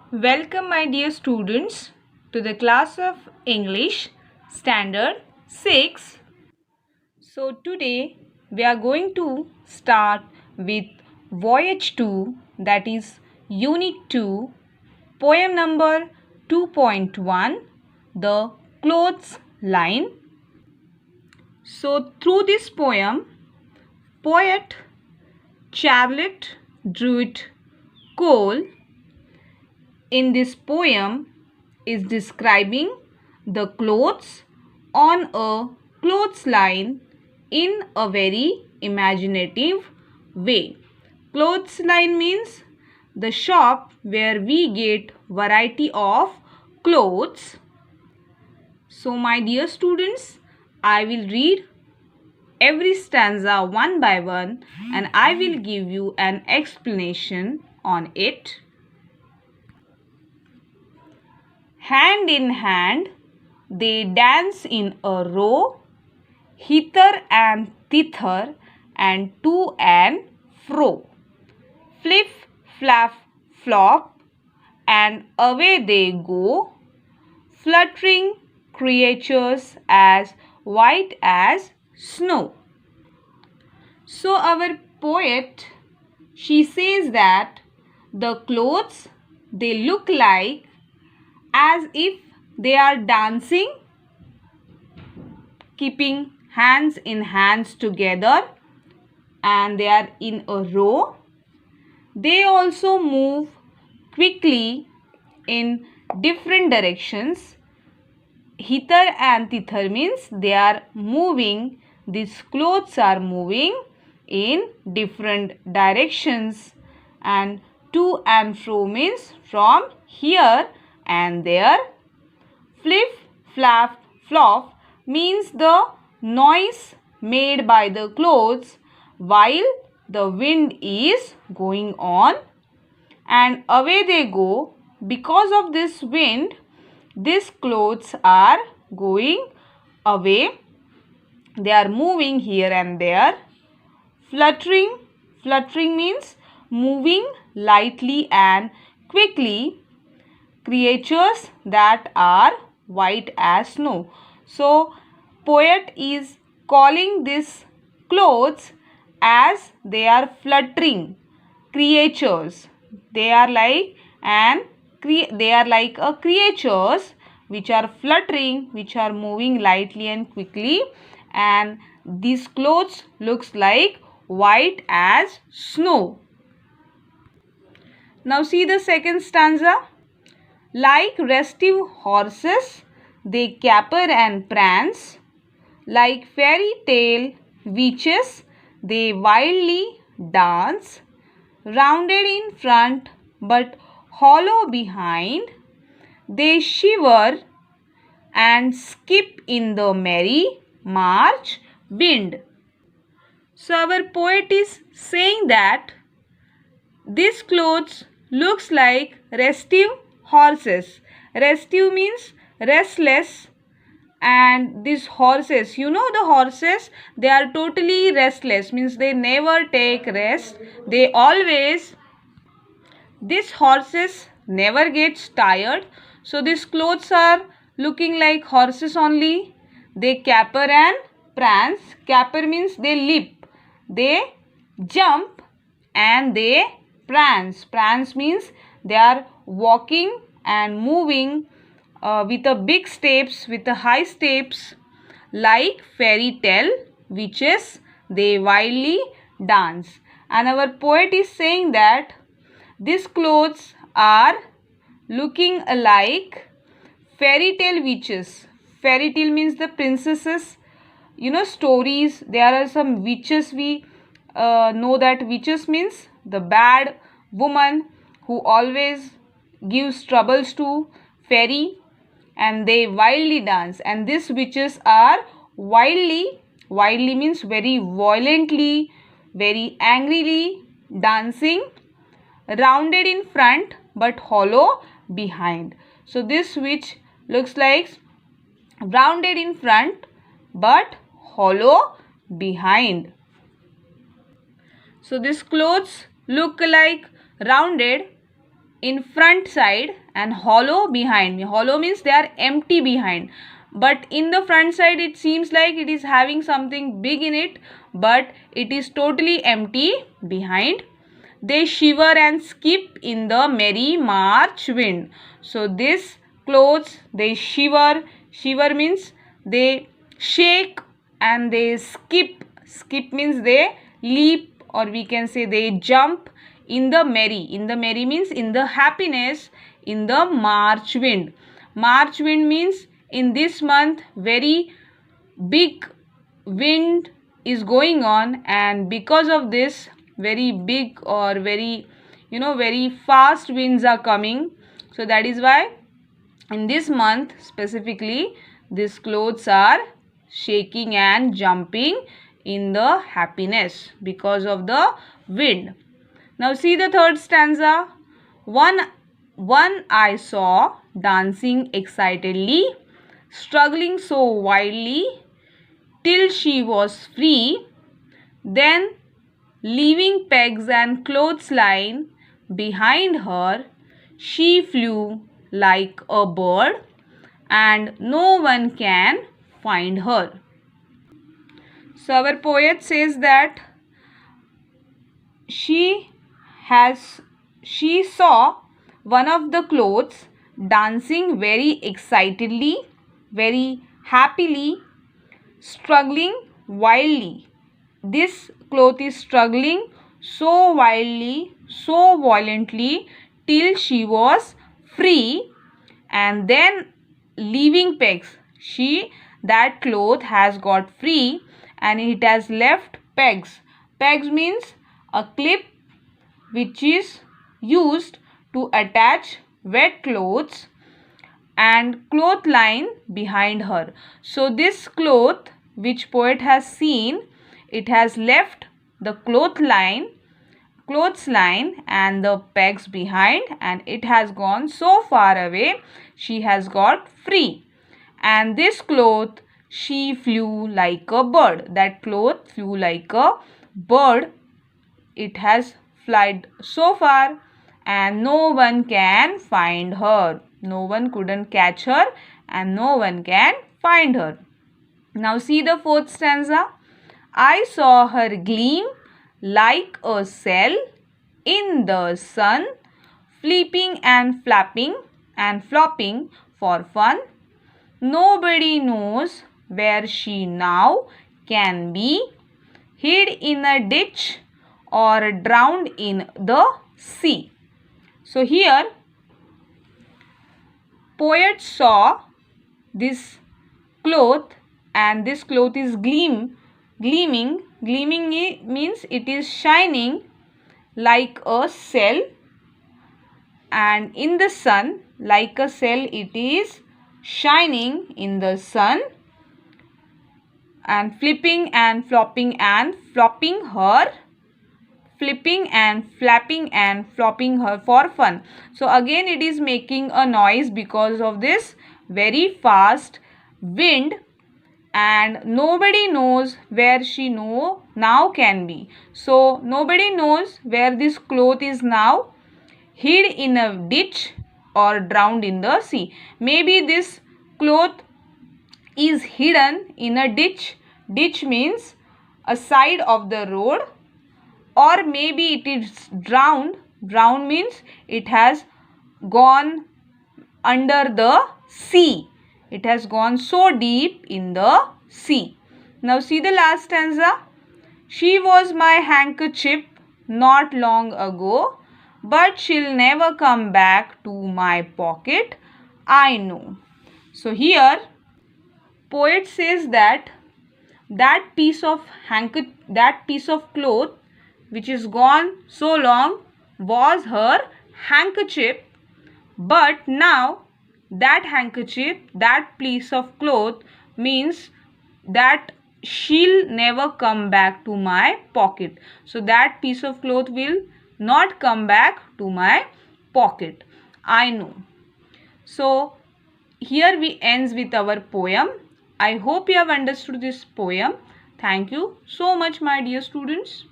Welcome, my dear students, to the class of English Standard 6. So, today we are going to start with Voyage 2, that is Unit 2, poem number 2.1, The Clothes Line. So, through this poem, poet Charlotte Druitt Cole in this poem is describing the clothes on a clothesline in a very imaginative way. Clothesline means the shop where we get variety of clothes. So my dear students, I will read every stanza one by one and I will give you an explanation on it. Hand in hand, they dance in a row, hither and thither, and to and fro. Flip, flap, flop, and away they go, fluttering creatures as white as snow. So our poet, she says that the clothes, they look like as if they are dancing, keeping hands in hands together, and they are in a row. They also move quickly in different directions. Hither and thither means they are moving, these clothes are moving in different directions, and to and fro means from here and there. Flip, flap, flop means the noise made by the clothes while the wind is going on, and away they go. Because of this wind, these clothes are going away. They are moving here and there. Fluttering, fluttering means moving lightly and quickly. Creatures that are white as snow. So, poet is calling these clothes as they are fluttering creatures. They are like a creatures which are fluttering, which are moving lightly and quickly, and these clothes looks like white as snow. Now see the second stanza. Like restive horses, they caper and prance. Like fairy tale witches, they wildly dance. Rounded in front but hollow behind, they shiver and skip in the merry March wind. So our poet is saying that these clothes looks like restive horses. Restive means restless, and these horses, the horses, they are totally restless, means they never take rest. These horses never gets tired. So these clothes are looking like horses only. They caper and prance. Caper means they leap, they jump, and they prance. Prance means they are walking and moving with a big steps, with a high steps. Like fairy tale witches, they wildly dance. And our poet is saying that these clothes are looking alike fairy tale witches. Fairy tale means the princesses, stories. There are some witches. We know that witches means the bad woman who always gives troubles to fairy, and they wildly dance. And these witches are wildly means very violently, very angrily dancing, rounded in front but hollow behind. So this witch looks like rounded in front but hollow behind. So these clothes look like rounded in front side and hollow behind. Hollow means they are empty behind, but in the front side it seems like it is having something big in it, but it is totally empty behind. They shiver and skip in the merry March wind. So this clothes, they shiver. Shiver means they shake and they skip. Skip means they leap, or we can say they jump in the merry. In the merry means in the happiness, in the March wind. March wind means in this month very big wind is going on, and because of this very big or very very fast winds are coming. So that is why in this month specifically these clothes are shaking and jumping in the happiness because of the wind. Now see the third stanza. One I saw dancing excitedly, struggling so wildly till she was free, then leaving pegs and clothesline behind her, she flew like a bird, and no one can find her. So our poet says that she saw one of the clothes dancing very excitedly, very happily, struggling wildly. This cloth is struggling so wildly, so violently till she was free, and then leaving pegs. That cloth has got free and it has left pegs. Pegs means a clip which is used to attach wet clothes and clothesline behind her. So this cloth which poet has seen, it has left the clothesline and the pegs behind, and it has gone so far away, she has got free. And this cloth, she flew like a bird. That cloth flew like a bird. It has flied so far and no one can find her. No one couldn't catch her and no one can find her. Now see the fourth stanza. I saw her gleam like a cell in the sun, flipping and flapping and flopping for fun. Nobody knows where she now can be, hid in a ditch or drowned in the sea. So here poet saw this cloth, and this cloth is gleaming. Gleaming means it is shining like a cell, and in the sun, like a cell, it is shining in the sun, and flipping and flopping and flopping her, flipping and flapping and flopping her for fun. So again it is making a noise because of this very fast wind, and nobody knows where she now can be. So nobody knows where this cloth is now, hid in a ditch or drowned in the sea. Maybe this cloth is hidden in a ditch. Ditch means a side of the road, or maybe it is drowned. Drowned means it has gone under the sea. It has gone so deep in the sea. Now see the last stanza. She was my handkerchief not long ago, but she'll never come back to my pocket, I know. So here poet says that piece of cloth which is gone so long was her handkerchief, but now that handkerchief, that piece of cloth means that she'll never come back to my pocket. So that piece of cloth will not come back to my pocket, I know. So here we ends with our poem. I hope you have understood this poem. Thank you so much, my dear students.